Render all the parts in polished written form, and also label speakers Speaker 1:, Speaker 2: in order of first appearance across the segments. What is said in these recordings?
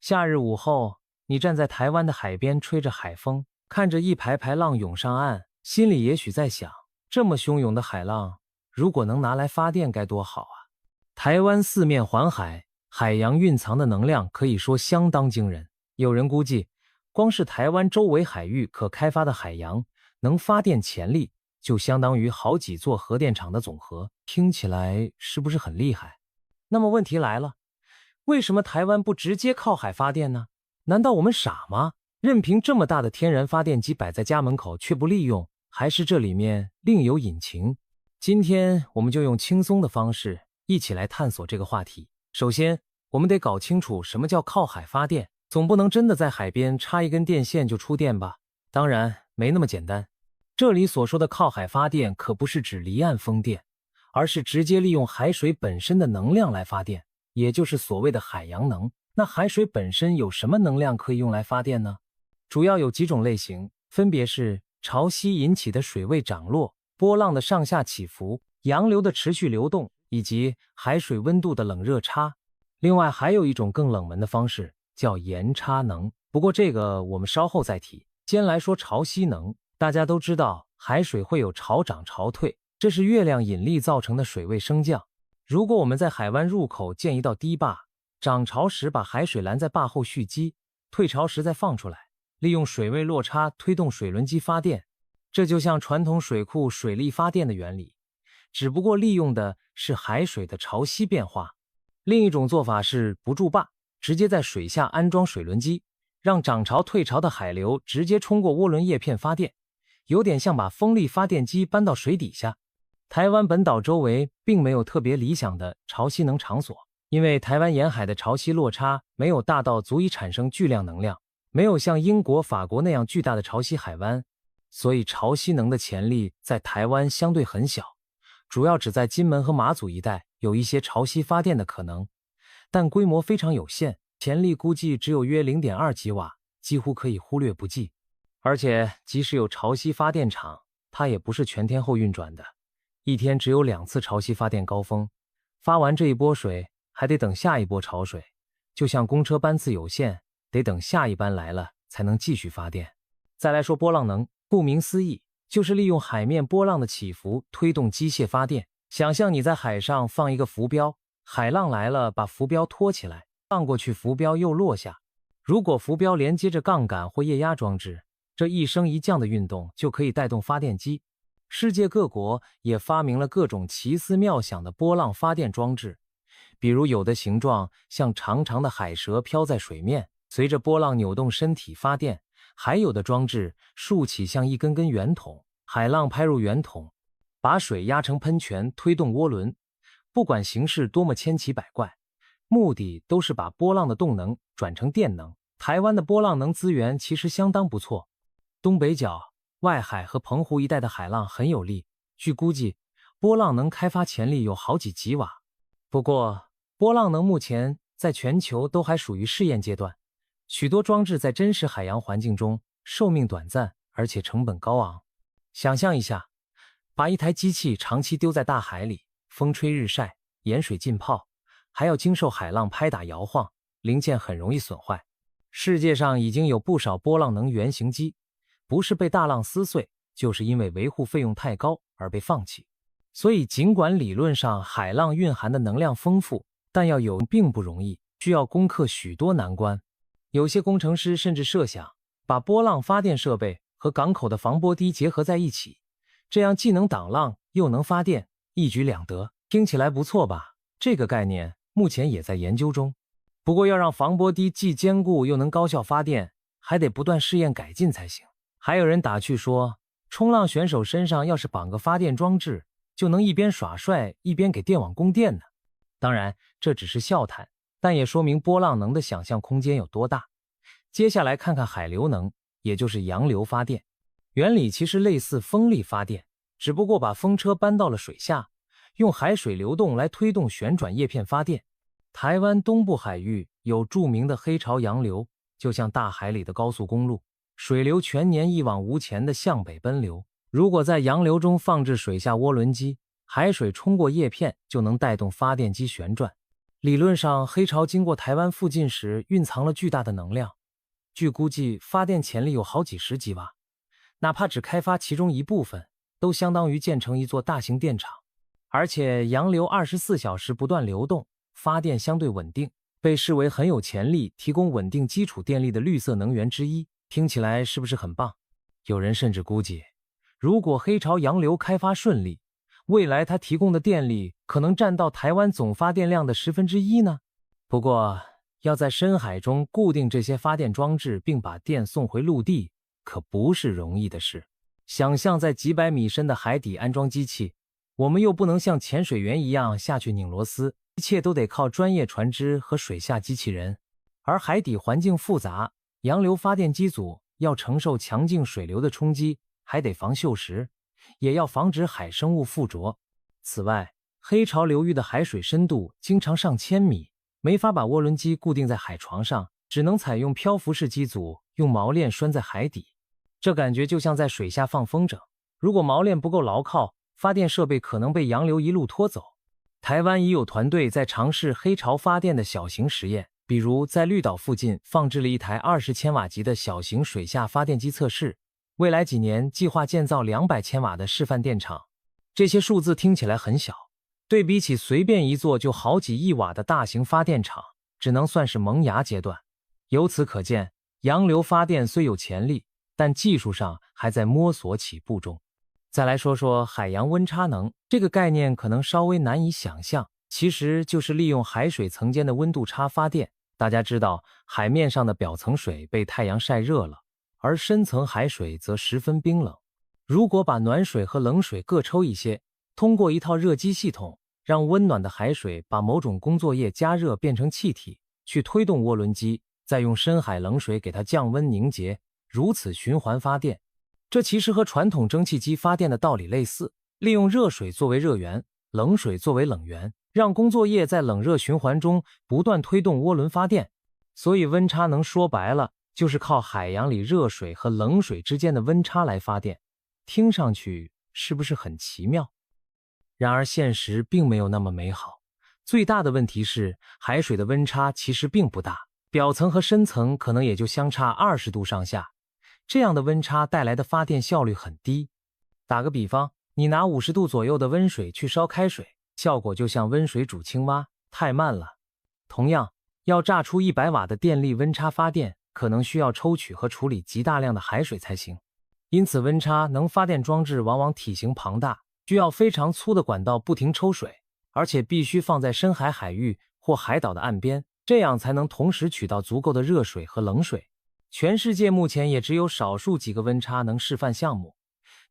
Speaker 1: 夏日午后，你站在台湾的海边，吹着海风，看着一排排浪涌上岸，心里也许在想，这么汹涌的海浪，如果能拿来发电该多好啊！台湾四面环海，海洋蕴藏的能量可以说相当惊人。有人估计，光是台湾周围海域可开发的海洋能发电潜力，就相当于好几座核电厂的总和，听起来是不是很厉害？那么问题来了，为什么台湾不直接靠海发电呢？难道我们傻吗？任凭这么大的天然发电机摆在家门口却不利用，还是这里面另有隐情？今天我们就用轻松的方式一起来探索这个话题。首先，我们得搞清楚什么叫靠海发电，总不能真的在海边插一根电线就出电吧？当然没那么简单。这里所说的靠海发电可不是指离岸风电，而是直接利用海水本身的能量来发电，也就是所谓的海洋能。那海水本身有什么能量可以用来发电呢？主要有几种类型，分别是潮汐引起的水位涨落、波浪的上下起伏、洋流的持续流动，以及海水温度的冷热差。另外还有一种更冷门的方式，叫盐差能，不过这个我们稍后再提。先来说潮汐能，大家都知道海水会有潮涨潮退，这是月亮引力造成的水位升降。如果我们在海湾入口建一道堤坝，涨潮时把海水拦在坝后蓄积，退潮时再放出来，利用水位落差推动水轮机发电，这就像传统水库水力发电的原理，只不过利用的是海水的潮汐变化。另一种做法是不筑坝，直接在水下安装水轮机，让涨潮退潮的海流直接冲过涡轮叶片发电，有点像把风力发电机搬到水底下。台湾本岛周围并没有特别理想的潮汐能场所，因为台湾沿海的潮汐落差没有大到足以产生巨量能量，没有像英国、法国那样巨大的潮汐海湾，所以潮汐能的潜力在台湾相对很小，主要只在金门和马祖一带有一些潮汐发电的可能，但规模非常有限，潜力估计只有约 0.2 吉瓦，几乎可以忽略不计。而且即使有潮汐发电厂，它也不是全天候运转的，一天只有2次潮汐发电高峰，发完这一波水还得等下一波潮水，就像公车班次有限，得等下一班来了才能继续发电。再来说波浪能，顾名思义，就是利用海面波浪的起伏推动机械发电。想象你在海上放一个浮标，海浪来了把浮标拖起来，荡过去浮标又落下。如果浮标连接着杠杆或液压装置，这一升一降的运动就可以带动发电机。世界各国也发明了各种奇思妙想的波浪发电装置，比如有的形状像长长的海蛇飘在水面，随着波浪扭动身体发电，还有的装置竖起像一根根圆筒，海浪拍入圆筒，把水压成喷泉推动涡轮。不管形式多么千奇百怪，目的都是把波浪的动能转成电能。台湾的波浪能资源其实相当不错，东北角、外海和澎湖一带的海浪很有力，据估计波浪能开发潜力有好几吉瓦。不过波浪能目前在全球都还属于试验阶段，许多装置在真实海洋环境中寿命短暂，而且成本高昂。想象一下，把一台机器长期丢在大海里，风吹日晒，盐水浸泡，还要经受海浪拍打摇晃，零件很容易损坏。世界上已经有不少波浪能原型机，不是被大浪撕碎，就是因为维护费用太高而被放弃。所以尽管理论上海浪蕴含的能量丰富，但要有并不容易，需要攻克许多难关。有些工程师甚至设想把波浪发电设备和港口的防波堤结合在一起，这样既能挡浪又能发电，一举两得。听起来不错吧？这个概念目前也在研究中。不过要让防波堤既坚固又能高效发电，还得不断试验改进才行。还有人打趣说，冲浪选手身上要是绑个发电装置，就能一边耍帅一边给电网供电呢。当然这只是笑谈，但也说明波浪能的想象空间有多大。接下来看看海流能，也就是洋流发电。原理其实类似风力发电，只不过把风车搬到了水下，用海水流动来推动旋转叶片发电。台湾东部海域有著名的黑潮洋流，就像大海里的高速公路，水流全年一往无前的向北奔流。如果在洋流中放置水下涡轮机，海水冲过叶片就能带动发电机旋转。理论上，黑潮经过台湾附近时蕴藏了巨大的能量，据估计发电潜力有好几十吉瓦，哪怕只开发其中一部分，都相当于建成一座大型电厂。而且洋流24小时不断流动，发电相对稳定，被视为很有潜力提供稳定基础电力的绿色能源之一。听起来是不是很棒？有人甚至估计，如果黑潮洋流开发顺利，未来它提供的电力可能占到台湾总发电量的1/10呢。不过，要在深海中固定这些发电装置并把电送回陆地，可不是容易的事。想象在几百米深的海底安装机器，我们又不能像潜水员一样下去拧螺丝，一切都得靠专业船只和水下机器人。而海底环境复杂，洋流发电机组要承受强劲水流的冲击，还得防锈蚀，也要防止海生物附着。此外，黑潮流域的海水深度经常上千米，没法把涡轮机固定在海床上，只能采用漂浮式机组，用锚链拴在海底。这感觉就像在水下放风筝，如果锚链不够牢靠，发电设备可能被洋流一路拖走。台湾已有团队在尝试黑潮发电的小型实验，比如在绿岛附近放置了一台20千瓦级的小型水下发电机测试，未来几年计划建造200千瓦的示范电厂。这些数字听起来很小，对比起随便一座就好几亿瓦的大型发电厂，只能算是萌芽阶段。由此可见，洋流发电虽有潜力，但技术上还在摸索起步中。再来说说海洋温差能，这个概念可能稍微难以想象，其实就是利用海水层间的温度差发电。大家知道，海面上的表层水被太阳晒热了，而深层海水则十分冰冷。如果把暖水和冷水各抽一些，通过一套热机系统，让温暖的海水把某种工作液加热变成气体，去推动涡轮机，再用深海冷水给它降温凝结，如此循环发电。这其实和传统蒸汽机发电的道理类似，利用热水作为热源，冷水作为冷源，让工作液在冷热循环中不断推动涡轮发电。所以温差能说白了，就是靠海洋里热水和冷水之间的温差来发电。听上去是不是很奇妙？然而现实并没有那么美好。最大的问题是，海水的温差其实并不大，表层和深层可能也就相差20度上下。这样的温差带来的发电效率很低。打个比方，你拿50度左右的温水去烧开水，效果就像温水煮青蛙，太慢了。同样，要榨出100瓦的电力温差发电，可能需要抽取和处理极大量的海水才行。因此，温差能发电装置往往体型庞大，需要非常粗的管道不停抽水，而且必须放在深海海域或海岛的岸边，这样才能同时取到足够的热水和冷水。全世界目前也只有少数几个温差能示范项目，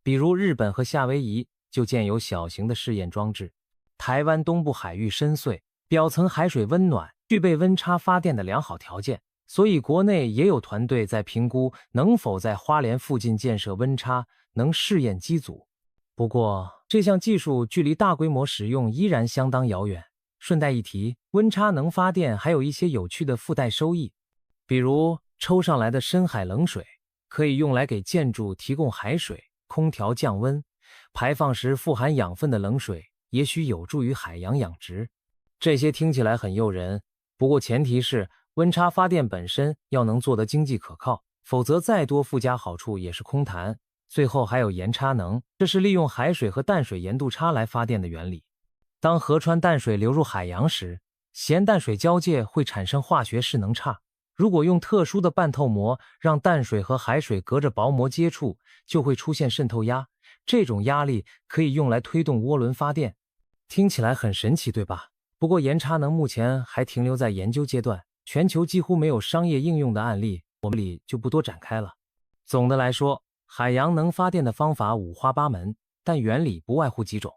Speaker 1: 比如日本和夏威夷就建有小型的试验装置。台湾东部海域深邃，表层海水温暖，具备温差发电的良好条件，所以国内也有团队在评估能否在花莲附近建设温差能试验机组。不过，这项技术距离大规模使用依然相当遥远。顺带一提，温差能发电还有一些有趣的附带收益，比如抽上来的深海冷水可以用来给建筑提供海水、空调降温，排放时富含养分的冷水也许有助于海洋养殖。这些听起来很诱人，不过前提是温差发电本身要能做得经济可靠，否则再多附加好处也是空谈。最后还有盐差能，这是利用海水和淡水盐度差来发电的原理。当河川淡水流入海洋时，咸淡水交界会产生化学势能差，如果用特殊的半透膜让淡水和海水隔着薄膜接触，就会出现渗透压，这种压力可以用来推动涡轮发电。听起来很神奇，对吧？不过盐差能目前还停留在研究阶段，全球几乎没有商业应用的案例，我们里就不多展开了。总的来说，海洋能发电的方法五花八门，但原理不外乎几种：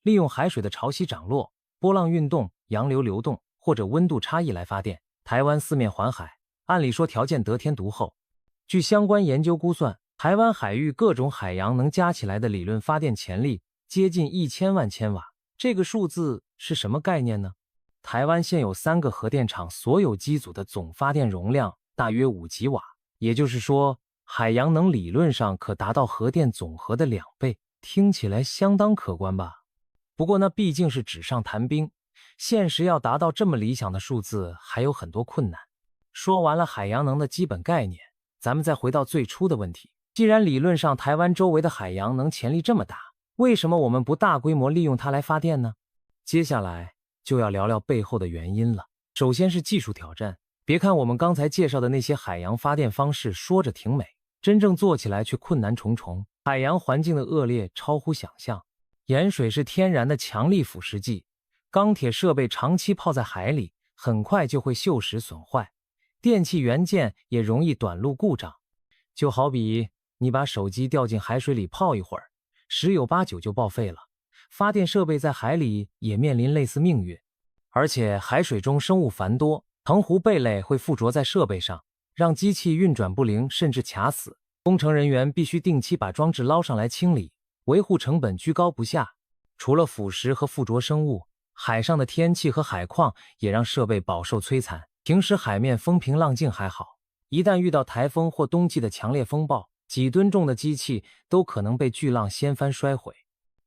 Speaker 1: 利用海水的潮汐涨落、波浪运动、洋流流动或者温度差异来发电。台湾四面环海，按理说条件得天独厚。据相关研究估算，台湾海域各种海洋能加起来的理论发电潜力接近1000万千瓦。这个数字是什么概念呢？台湾现有3个核电厂所有机组的总发电容量大约5吉瓦，也就是说，海洋能理论上可达到核电总和的2倍，听起来相当可观吧？不过那毕竟是纸上谈兵，现实要达到这么理想的数字，还有很多困难。说完了海洋能的基本概念，咱们再回到最初的问题。既然理论上台湾周围的海洋能潜力这么大，为什么我们不大规模利用它来发电呢？接下来就要聊聊背后的原因了。首先是技术挑战，别看我们刚才介绍的那些海洋发电方式说着挺美，真正做起来却困难重重。海洋环境的恶劣超乎想象，盐水是天然的强力腐蚀剂，钢铁设备长期泡在海里，很快就会锈蚀损坏，电器元件也容易短路故障。就好比你把手机掉进海水里泡一会儿，十有八九就报废了。发电设备在海里也面临类似命运，而且海水中生物繁多，藤壶贝类会附着在设备上，让机器运转不灵，甚至卡死。工程人员必须定期把装置捞上来清理，维护成本居高不下。除了腐蚀和附着生物，海上的天气和海况也让设备饱受摧残。平时海面风平浪静还好，一旦遇到台风或冬季的强烈风暴，几吨重的机器都可能被巨浪掀翻摔毁。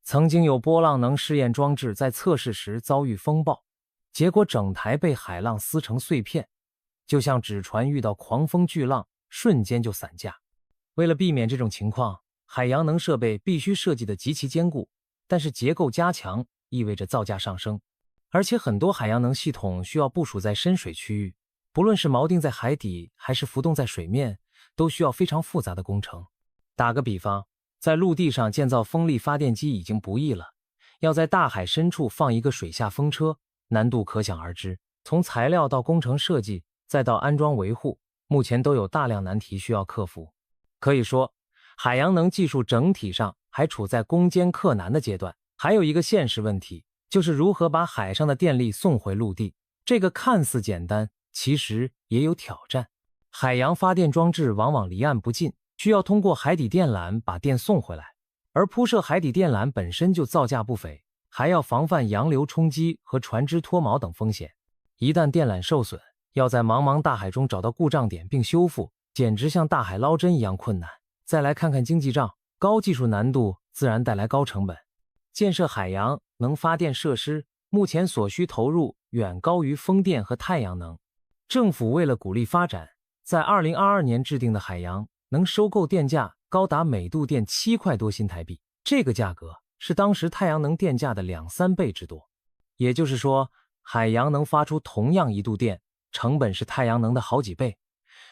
Speaker 1: 曾经有波浪能试验装置在测试时遭遇风暴，结果整台被海浪撕成碎片，就像纸船遇到狂风巨浪，瞬间就散架。为了避免这种情况，海洋能设备必须设计得极其坚固，但是结构加强意味着造价上升，而且很多海洋能系统需要部署在深水区域，不论是锚定在海底还是浮动在水面，都需要非常复杂的工程。打个比方，在陆地上建造风力发电机已经不易了，要在大海深处放一个水下风车，难度可想而知。从材料到工程设计，再到安装维护，目前都有大量难题需要克服。可以说，海洋能技术整体上还处在攻坚克难的阶段。还有一个现实问题，就是如何把海上的电力送回陆地。这个看似简单，其实也有挑战。海洋发电装置往往离岸不近，需要通过海底电缆把电送回来，而铺设海底电缆本身就造价不菲，还要防范洋流冲击和船只脱锚等风险。一旦电缆受损，要在茫茫大海中找到故障点并修复，简直像大海捞针一样困难。再来看看经济账，高技术难度自然带来高成本。建设海洋能发电设施，目前所需投入远高于风电和太阳能。政府为了鼓励发展，在2022年制定的海洋能收购电价高达每度电7块多新台币，这个价格是当时太阳能电价的2-3倍之多。也就是说，海洋能发出同样1度电，成本是太阳能的好几倍。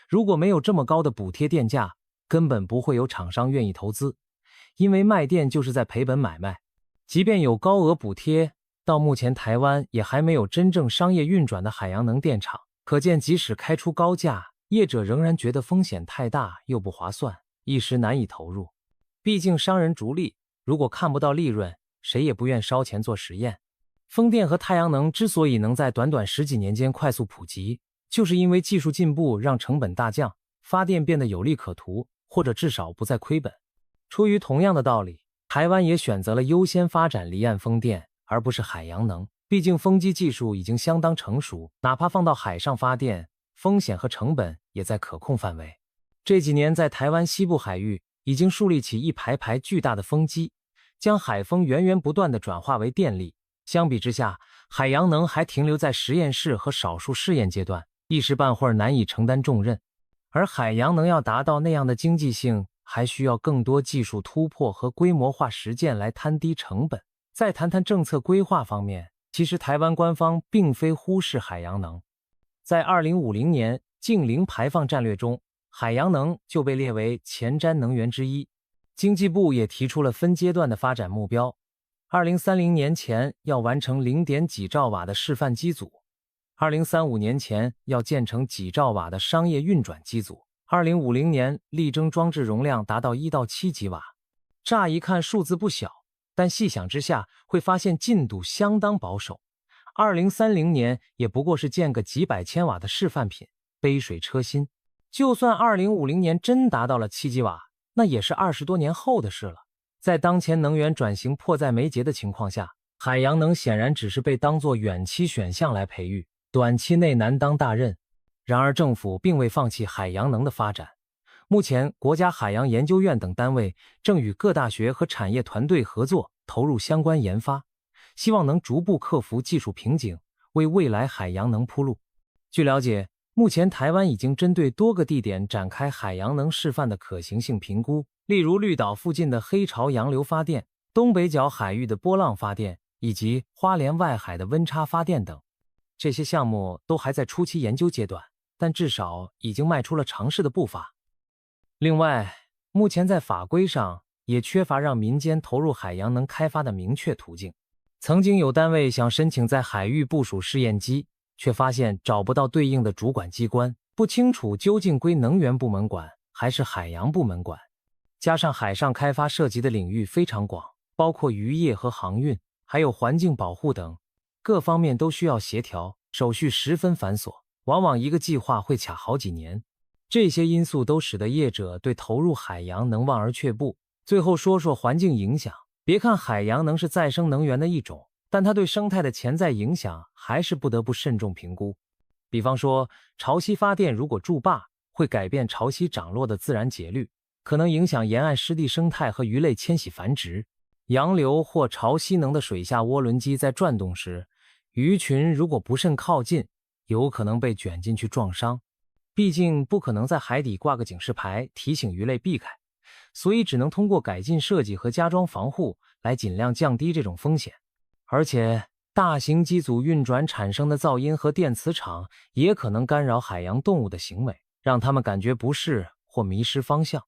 Speaker 1: 如果没有这么高的补贴电价，根本不会有厂商愿意投资，因为卖电就是在赔本买卖。即便有高额补贴，到目前台湾也还没有真正商业运转的海洋能电厂，可见即使开出高价，业者仍然觉得风险太大又不划算，一时难以投入。毕竟商人逐利，如果看不到利润，谁也不愿烧钱做实验。风电和太阳能之所以能在短短10几年间快速普及，就是因为技术进步让成本大降，发电变得有利可图，或者至少不再亏本。出于同样的道理，台湾也选择了优先发展离岸风电，而不是海洋能。毕竟风机技术已经相当成熟，哪怕放到海上发电，风险和成本也在可控范围。这几年在台湾西部海域已经树立起一排排巨大的风机，将海风源源不断地转化为电力。相比之下，海洋能还停留在实验室和少数试验阶段，一时半会儿难以承担重任。而海洋能要达到那样的经济性，还需要更多技术突破和规模化实践来摊低成本。再谈谈政策规划方面，其实台湾官方并非忽视海洋能。在2050年净零排放战略中，海洋能就被列为前瞻能源之一。经济部也提出了分阶段的发展目标，2030年前要完成0.几兆瓦的示范机组，2035年前要建成几兆瓦的商业运转机组，2050年力争装置容量达到1到7吉瓦。乍一看数字不小，但细想之下会发现进度相当保守。2030年也不过是建个几百千瓦的示范品，杯水车薪。就算2050年真达到了7吉瓦，那也是20多年后的事了。在当前能源转型迫在眉睫的情况下，海洋能显然只是被当作远期选项来培育，短期内难当大任。然而政府并未放弃海洋能的发展，目前国家海洋研究院等单位正与各大学和产业团队合作，投入相关研发，希望能逐步克服技术瓶颈，为未来海洋能铺路。据了解，目前台湾已经针对多个地点展开海洋能示范的可行性评估，例如绿岛附近的黑潮洋流发电、东北角海域的波浪发电，以及花莲外海的温差发电等。这些项目都还在初期研究阶段，但至少已经迈出了尝试的步伐。另外，目前在法规上也缺乏让民间投入海洋能开发的明确途径。曾经有单位想申请在海域部署试验机，却发现找不到对应的主管机关，不清楚究竟归能源部门管还是海洋部门管。加上海上开发涉及的领域非常广，包括渔业和航运，还有环境保护等，各方面都需要协调，手续十分繁琐，往往一个计划会卡好几年。这些因素都使得业者对投入海洋能望而却步。最后说说环境影响，别看海洋能是再生能源的一种，但它对生态的潜在影响还是不得不慎重评估。比方说，潮汐发电如果筑坝，会改变潮汐涨落的自然节律，可能影响沿岸湿地生态和鱼类迁徙繁殖。洋流或潮汐能的水下涡轮机在转动时，鱼群如果不慎靠近，有可能被卷进去撞伤。毕竟不可能在海底挂个警示牌提醒鱼类避开，所以只能通过改进设计和加装防护来尽量降低这种风险。而且大型机组运转产生的噪音和电磁场也可能干扰海洋动物的行为，让它们感觉不适或迷失方向。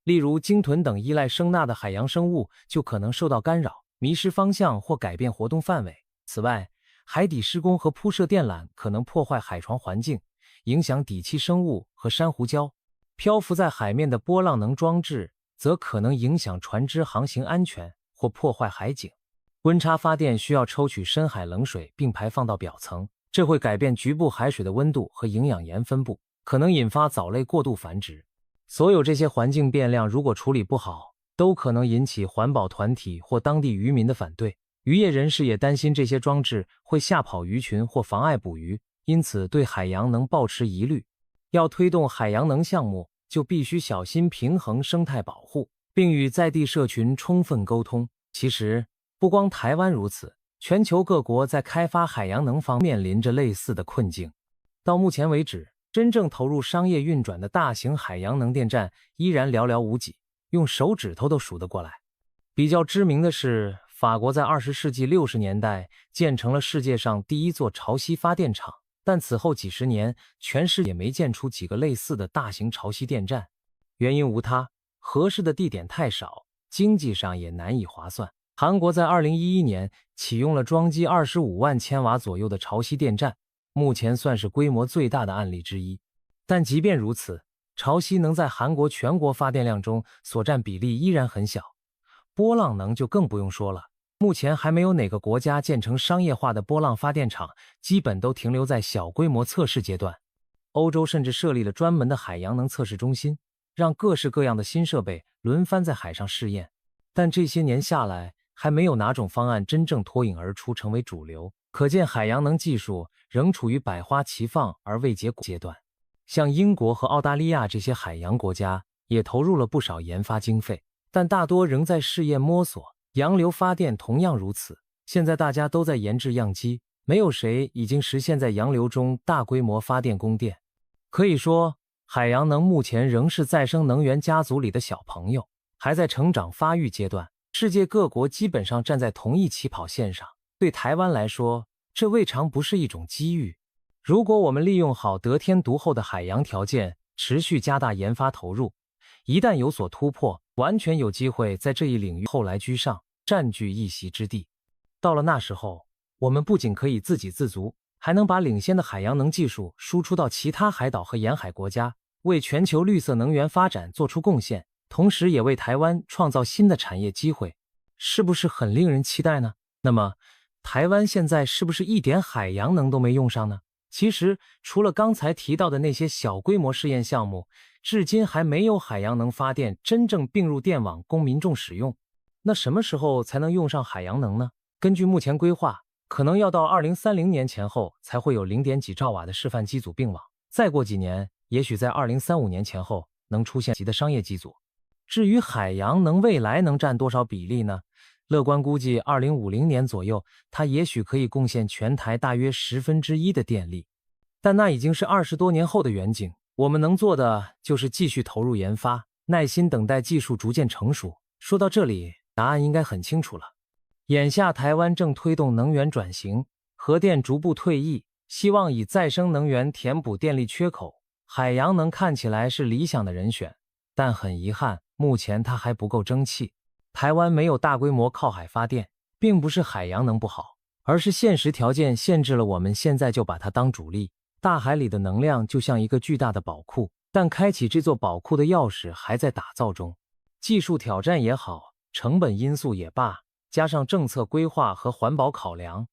Speaker 1: 例如鲸豚等依赖声呐的海洋生物就可能受到干扰，迷失方向或改变活动范围。此外，海底施工和铺设电缆可能破坏海床环境，影响底栖生物和珊瑚礁。漂浮在海面的波浪能装置则可能影响船只航行安全或破坏海景。温差发电需要抽取深海冷水并排放到表层，这会改变局部海水的温度和营养盐分布，可能引发藻类过度繁殖。所有这些环境变量如果处理不好，都可能引起环保团体或当地渔民的反对。渔业人士也担心这些装置会吓跑鱼群或妨碍捕鱼，因此对海洋能抱持疑虑。要推动海洋能项目，就必须小心平衡生态保护，并与在地社群充分沟通。其实不光台湾如此，全球各国在开发海洋能方面临着类似的困境。到目前为止，真正投入商业运转的大型海洋能电站依然寥寥无几，用手指头都数得过来。比较知名的是，法国在20世纪60年代建成了世界上第一座潮汐发电厂，但此后几十年，全世界也没建出几个类似的大型潮汐电站。原因无他，合适的地点太少，经济上也难以划算。韩国在2011年启用了装机25万千瓦左右的潮汐电站，目前算是规模最大的案例之一。但即便如此，潮汐能在韩国全国发电量中所占比例依然很小，波浪能就更不用说了。目前还没有哪个国家建成商业化的波浪发电厂，基本都停留在小规模测试阶段。欧洲甚至设立了专门的海洋能测试中心，让各式各样的新设备轮番在海上试验。但这些年下来，还没有哪种方案真正脱颖而出成为主流，可见海洋能技术仍处于百花齐放而未结果阶段。像英国和澳大利亚这些海洋国家也投入了不少研发经费，但大多仍在试验摸索。洋流发电同样如此，现在大家都在研制样机，没有谁已经实现在洋流中大规模发电供电。可以说，海洋能目前仍是再生能源家族里的小朋友，还在成长发育阶段。世界各国基本上站在同一起跑线上，对台湾来说，这未尝不是一种机遇。如果我们利用好得天独厚的海洋条件，持续加大研发投入，一旦有所突破，完全有机会在这一领域后来居上，占据一席之地。到了那时候，我们不仅可以自给自足，还能把领先的海洋能技术输出到其他海岛和沿海国家，为全球绿色能源发展做出贡献，同时也为台湾创造新的产业机会，是不是很令人期待呢？那么，台湾现在是不是一点海洋能都没用上呢？其实，除了刚才提到的那些小规模试验项目，至今还没有海洋能发电真正并入电网供民众使用。那什么时候才能用上海洋能呢？根据目前规划，可能要到2030年前后才会有0.几兆瓦的示范机组并网，再过几年，也许在2035年前后能出现级的商业机组。至于海洋能未来能占多少比例呢？乐观估计2050年左右，它也许可以贡献全台大约1/10的电力。但那已经是20多年后的远景，我们能做的就是继续投入研发，耐心等待技术逐渐成熟。说到这里，答案应该很清楚了。眼下台湾正推动能源转型，核电逐步退役，希望以再生能源填补电力缺口。海洋能看起来是理想的人选，但很遗憾，目前它还不够争气。台湾没有大规模靠海发电，并不是海洋能不好，而是现实条件限制了我们现在就把它当主力。大海里的能量就像一个巨大的宝库，但开启这座宝库的钥匙还在打造中。技术挑战也好，成本因素也罢，加上政策规划和环保考量，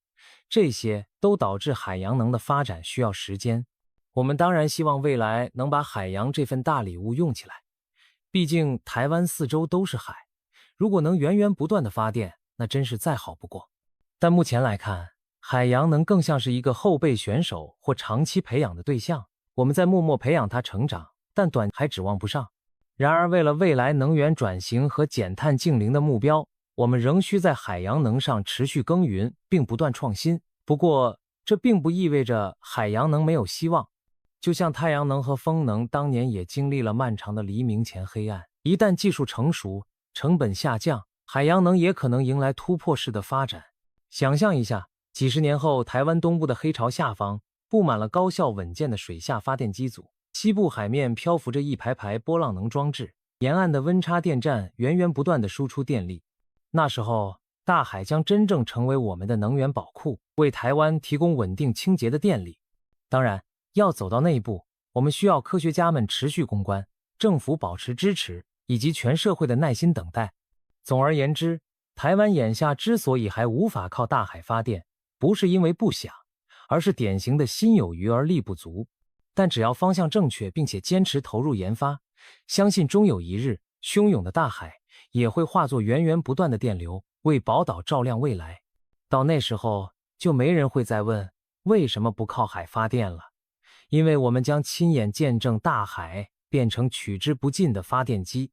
Speaker 1: 这些都导致海洋能的发展需要时间。我们当然希望未来能把海洋这份大礼物用起来，毕竟台湾四周都是海，如果能源源不断的发电，那真是再好不过。但目前来看，海洋能更像是一个后备选手或长期培养的对象，我们在默默培养它成长，但短还指望不上。然而为了未来能源转型和减碳净零的目标，我们仍需在海洋能上持续耕耘并不断创新。不过这并不意味着海洋能没有希望，就像太阳能和风能当年也经历了漫长的黎明前黑暗，一旦技术成熟，成本下降，海洋能也可能迎来突破式的发展。想象一下，几十年后，台湾东部的黑潮下方布满了高效稳健的水下发电机组，西部海面漂浮着一排排波浪能装置，沿岸的温差电站源源不断地输出电力。那时候，大海将真正成为我们的能源宝库，为台湾提供稳定清洁的电力。当然，要走到那一步，我们需要科学家们持续攻关，政府保持支持，以及全社会的耐心等待。总而言之，台湾眼下之所以还无法靠大海发电，不是因为不想，而是典型的心有余而力不足。但只要方向正确，并且坚持投入研发，相信终有一日，汹涌的大海也会化作源源不断的电流，为宝岛照亮未来。到那时候，就没人会再问为什么不靠海发电了，因为我们将亲眼见证大海变成取之不尽的发电机。